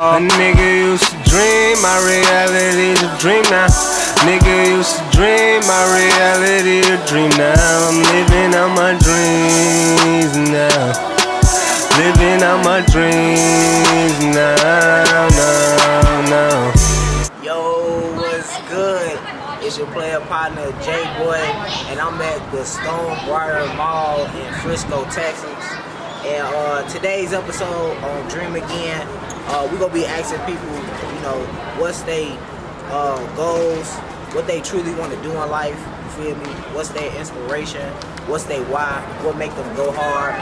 A nigga used to dream, my reality's a dream now. Nigga used to dream, my reality a dream now. I'm living out my dreams now. Living out my dreams now, now. Yo, what's good? It's your player partner, J-Boy, and I'm at the Stonebriar Mall in Frisco, Texas. And today's episode on Dream Again, we're going to be asking people, what's their goals, what they truly want to do in life, you feel me? What's their inspiration, what's their why, what make them go hard,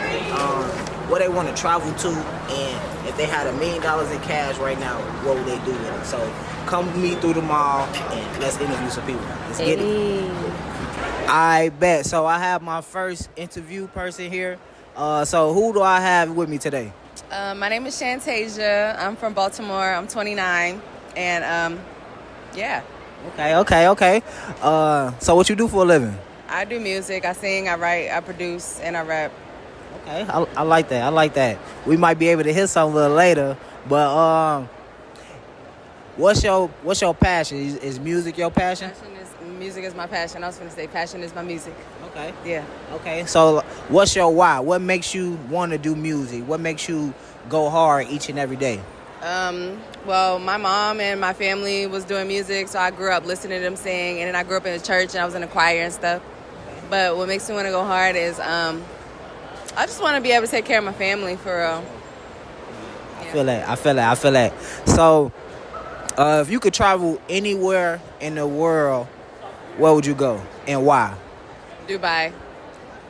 what they want to travel to, and if they had $1 million in cash right now, what would they do with it? So come with me through the mall and let's interview some people. Let's get it. I bet. So I have my first interview person here. So who do I have with me today? My name is Shantasia. I'm from Baltimore. I'm 29. And, yeah. Okay. So what you do for a living? I do music. I sing, I write, I produce, and I rap. Okay, I like that. We might be able to hit something a little later. But what's your passion? Is music your passion? Music is my passion. I was going to say passion is my music. Okay. Yeah. Okay. So what's your why? What makes you want to do music? What makes you go hard each and every day? Well, my mom and my family was doing music, so I grew up listening to them sing, and then I grew up in a church and I was in a choir and stuff. But what makes me want to go hard is I just want to be able to take care of my family for real. Yeah. I feel that. So if you could travel anywhere in the world, where would you go and why? Dubai.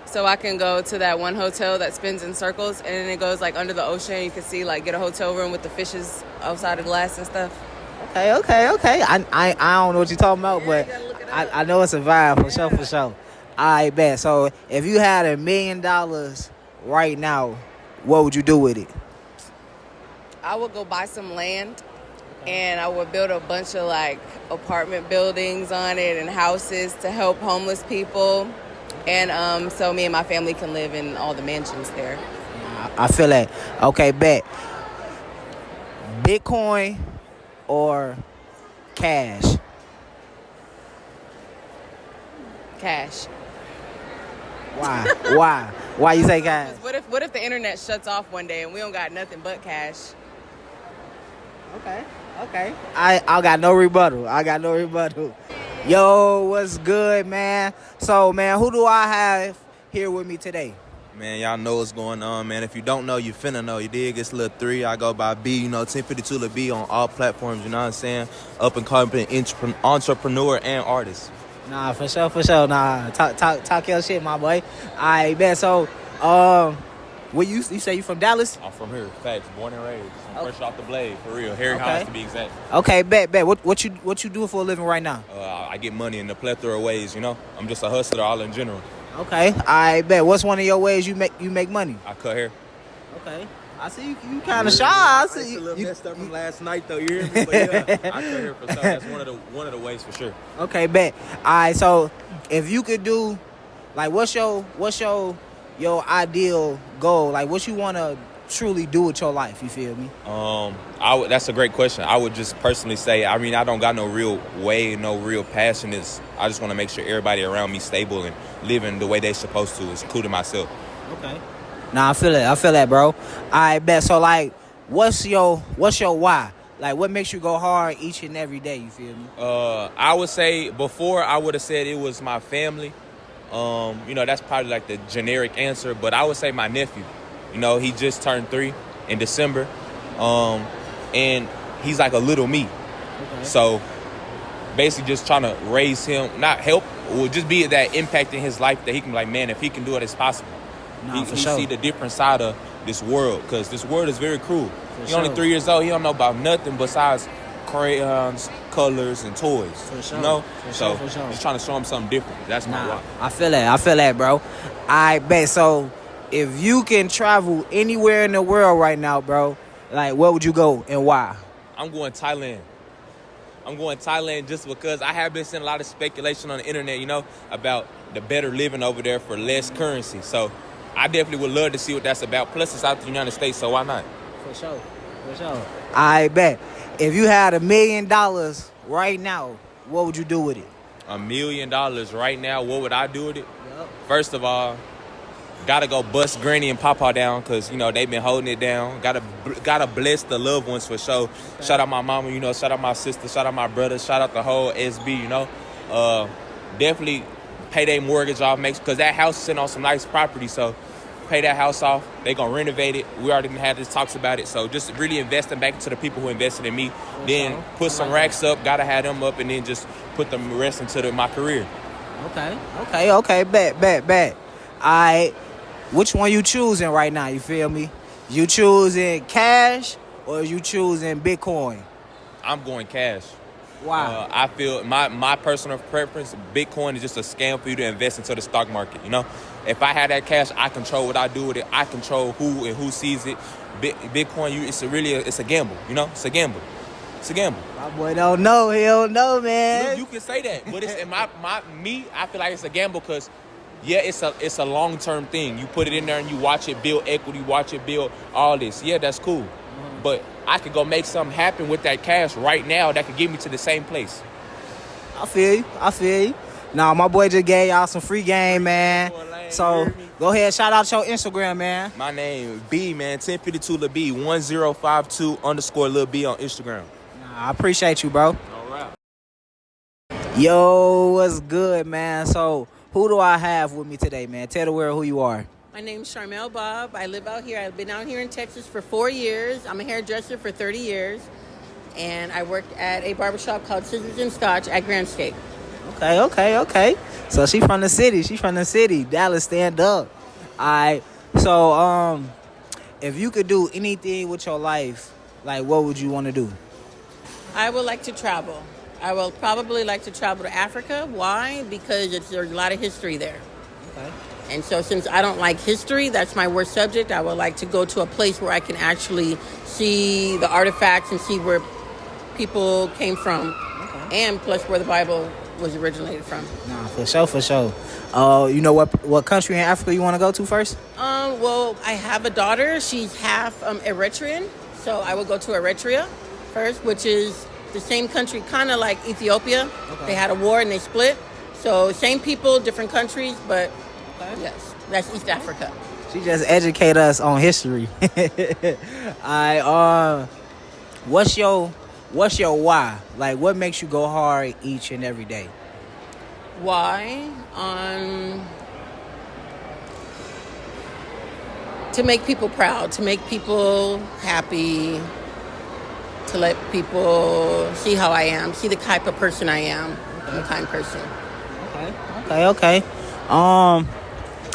So I can go to that one hotel that spins in circles, and then it goes like under the ocean. You can see like get a hotel room with the fishes outside the glass and stuff. Okay. I don't know what you're talking about, but I know it's a vibe for sure. I bet. So if you had $1 million right now, what would you do with it? I would go buy some land. And I would build a bunch of like apartment buildings on it and houses to help homeless people. And so me and my family can live in all the mansions there. I feel that. Okay, bet. Bitcoin or cash? Cash. Why? Why you say cash? What if the internet shuts off one day and we don't got nothing but cash? Okay. I got no rebuttal. Yo, what's good, man? So, man, who do I have here with me today? Man, y'all know what's going on, man. If you don't know, you finna know. You dig? It's Lil 3. I go by B, 1052 Lil B on all platforms, you know what I'm saying? Up and coming entrepreneur and artist. Nah, for sure. Nah, talk your shit, my boy. I bet. So, where you say you from Dallas? I'm from here, facts, born and raised. I'm fresh off the blade, for real. Harry Hines to be exact. Okay, bet. What you do for a living right now? I get money in a plethora of ways, I'm just a hustler all in general. Okay, I bet. What's one of your ways you make money? I cut hair. Okay. I see you kind of shy. I see you. A little messed up from last night, though. You hear me? But yeah, I cut hair for sure. That's one of the ways for sure. Okay, bet. All right. So if you could do, like, what's your ideal goal? Like, what you want to truly do with your life? You feel me? That's a great question. I would just personally say, I don't got no real way, no real passion. I just want to make sure everybody around me stable and living the way they supposed to, including myself. Okay. Nah, I feel that, bro. I bet. So, like, what's your why? Like, what makes you go hard each and every day? You feel me? I would say before I would have said it was my family. That's probably like the generic answer, but I would say my nephew. He just turned 3 in December, and he's like a little me. Okay. So basically just trying to raise him, not help, or just be that impact in his life that he can be like, man, if he can do it, it's possible. He see the different side of this world, because this world is very cruel. He's only 3 years old. He don't know about nothing besides crayons, colors, and toys. For sure. So just trying to show him something different. That's my why. I feel that, bro. I bet. So if you can travel anywhere in the world right now, bro, like, where would you go and why? I'm going Thailand. Just because I have been seeing a lot of speculation on the internet, about the better living over there for less currency. So I definitely would love to see what that's about. Plus, it's out the United States, so why not? For sure. I bet. If you had $1 million right now, what would you do with it? $1 million right now, what would I do with it? Yep. First of all, gotta go bust Granny and Papa down because, they've been holding it down. Gotta bless the loved ones for sure. Okay. Shout out my mama, shout out my sister, shout out my brother, shout out the whole SB, Definitely pay their mortgage off, because that house is sitting on some nice property, so pay that house off. They gonna renovate it. We already had this talks about it, so just really investing back into the people who invested in me. Then put some racks up, gotta have them up, and then just put the rest into my career. Okay. Bet. Alright. Which one you choosing right now, you feel me? You choosing cash or you choosing Bitcoin? I'm going cash. Wow. I feel my personal preference, Bitcoin is just a scam for you to invest into the stock market, If I had that cash, I control what I do with it. I control who and who sees it. Bitcoin, it's a gamble, It's a gamble. It's a gamble. My boy don't know. He don't know, man. You can say that, but it's in I feel like it's a gamble because, yeah, it's a long-term thing. You put it in there and you watch it build equity, watch it build all this. Yeah, that's cool. Mm-hmm. But I could go make something happen with that cash right now that could get me to the same place. I feel you. Nah, my boy just gave y'all some free game, man. So go ahead, shout out your Instagram, man. My name B, man, 1052 Lil B, 1052_Lil B on Instagram. Nah, I appreciate you, bro. All right. Yo, what's good, man? So who do I have with me today, man? Tell the world who you are. My name's Charmel Bob. I live out here. I've been out here in Texas for 4 years. I'm a hairdresser for 30 years. And I worked at a barbershop called Scissors and Scotch at Grandscape. Okay. So she from the city. Dallas, stand up. Alright. So if you could do anything with your life, like what would you want to do? I would like to travel. I will probably like to travel to Africa. Why? Because there's a lot of history there. Okay. And so since I don't like history, that's my worst subject, I would like to go to a place where I can actually see the artifacts and see where people came from. Okay. And plus where the Bible was originated from. Nah, for sure. You know what country in Africa you want to go to first? Well, I have a daughter. She's half Eritrean. So I will go to Eritrea first, which is the same country, kind of like Ethiopia. Okay. They had a war and they split. So same people, different countries, but yes, that's East Africa. She just educate us on history. What's your why? Like, what makes you go hard each and every day? Why? To make people proud, to make people happy, to let people see how I am, see the type of person I am. Okay. I'm a kind person. Okay.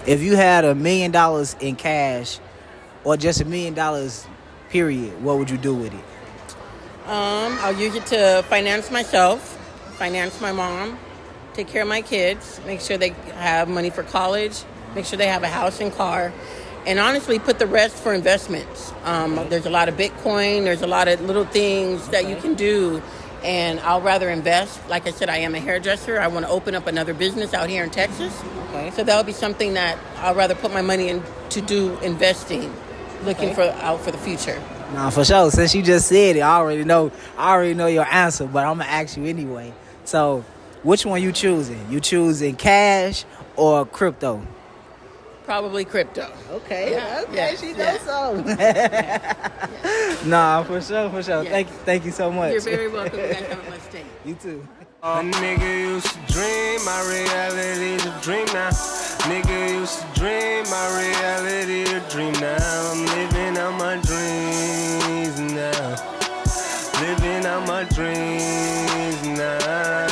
If you had $1 million in cash, or just $1 million, period, what would you do with it? I'll use it to finance myself, finance my mom, take care of my kids, make sure they have money for college, make sure they have a house and car, and honestly put the rest for investments. There's a lot of Bitcoin, there's a lot of little things that you can do, and I'll rather invest. Like I said, I am a hairdresser. I want to open up another business out here in Texas. Okay. So that would be something that I'll rather put my money in to do investing, looking out for the future. Nah, for sure. Since you just said it, I already know your answer, but I'm gonna ask you anyway. So, which one you choosing? You choosing cash or crypto? Probably crypto. Okay. Yes, she knows so. Nah, for sure. Yes. Thank you so much. You're very welcome. You guys have a blessed day. You too. A nigga used to dream, my reality's a dream now. Nigga used to dream, my reality a dream now. I'm living out my dreams now. Living out my dreams now.